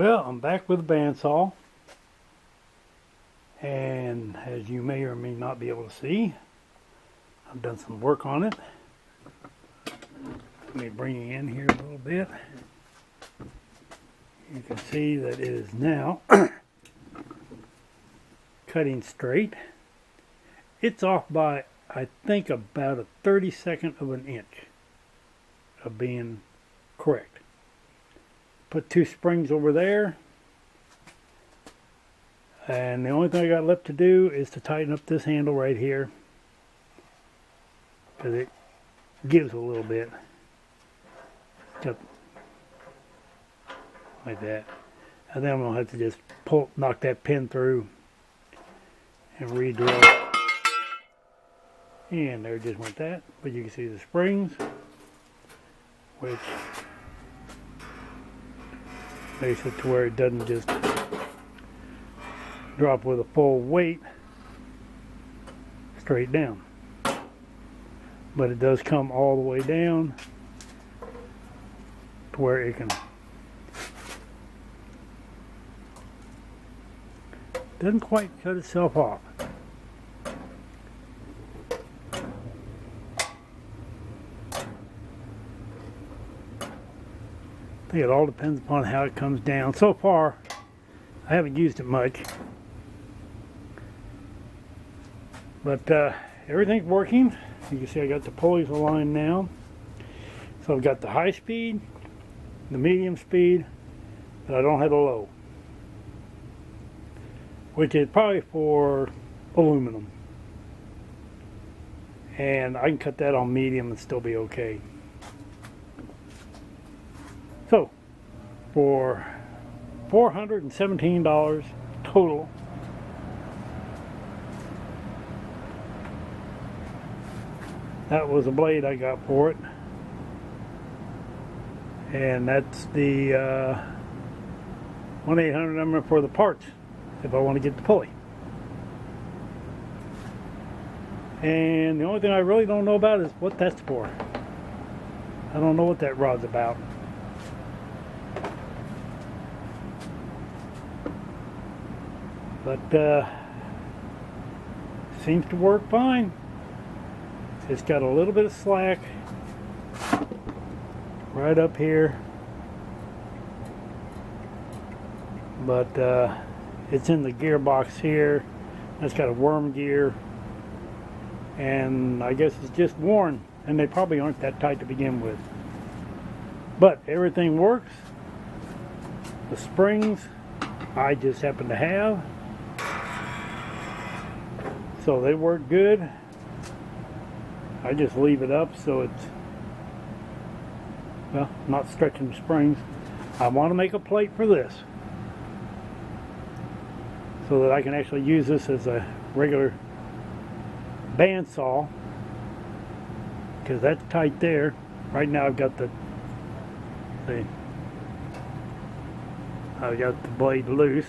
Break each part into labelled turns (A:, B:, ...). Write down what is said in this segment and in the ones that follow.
A: Well, I'm back with the bandsaw, and as you may or may not be able to see, I've done some work on it. Let me bring you in here a little bit. You can see that it is now cutting straight. It's off by, I think, about a 32nd of an inch of being correct. Put two springs over there, and the only thing I got left to do is to tighten up this handle right here, because it gives a little bit, just like that. And then I'm going to have to just knock that pin through and re-drill it. And there just went that, but you can see the springs, which makes it to where it doesn't just drop with a full weight straight down, but it does come all the way down to where it can doesn't quite cut itself off. I think it all depends upon how it comes down. So far, I haven't used it much, but everything's working. You can see I got the pulleys aligned now. So I've got the high speed, the medium speed, but I don't have the low, which is probably for aluminum. And I can cut that on medium and still be okay. So, for $417 total, that was a blade I got for it. And that's the 1-800 number for the parts if I want to get the pulley. And the only thing I really don't know about is what that's for. I don't know what that rod's about. But seems to work fine. It's got a little bit of slack right up here, but it's in the gearbox here. It's got a worm gear, and I guess it's just worn, and they probably aren't that tight to begin with. But everything works. The springs I just happen to have, so they work good. I just leave it up so it's, well, not stretching the springs. I want to make a plate for this so that I can actually use this as a regular bandsaw, because that's tight there. Right now I've got the blade loose,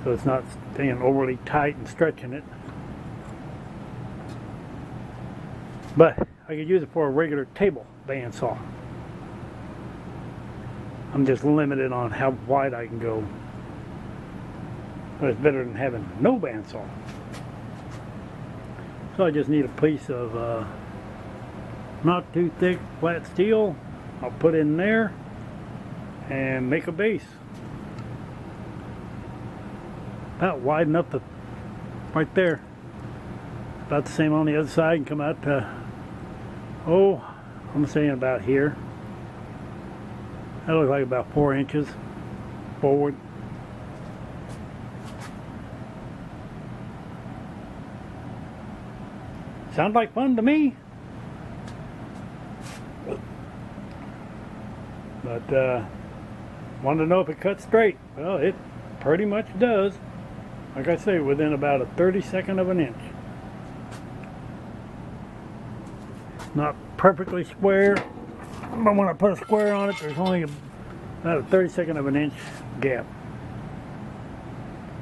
A: so it's not staying overly tight and stretching it. But I could use it for a regular table bandsaw. I'm just limited on how wide I can go. But it's better than having no bandsaw. So I just need a piece of not too thick flat steel. I'll put in there and make a base. About wide enough to right there. About the same on the other side, and come out to, oh, I'm saying about here. That looks like about 4 inches forward. Sounds like fun to me. But wanted to know if it cuts straight. Well, it pretty much does. Like I say, within about a 32nd of an inch. It's not perfectly square, but when I put a square on it, there's only about a 32nd of an inch gap.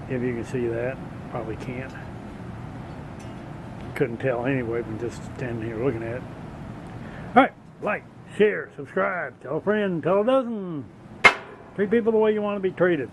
A: If you can see that. Probably can't. Couldn't tell anyway from just standing here looking at it. Alright, like, share, subscribe, tell a friend, tell a dozen. Treat people the way you want to be treated.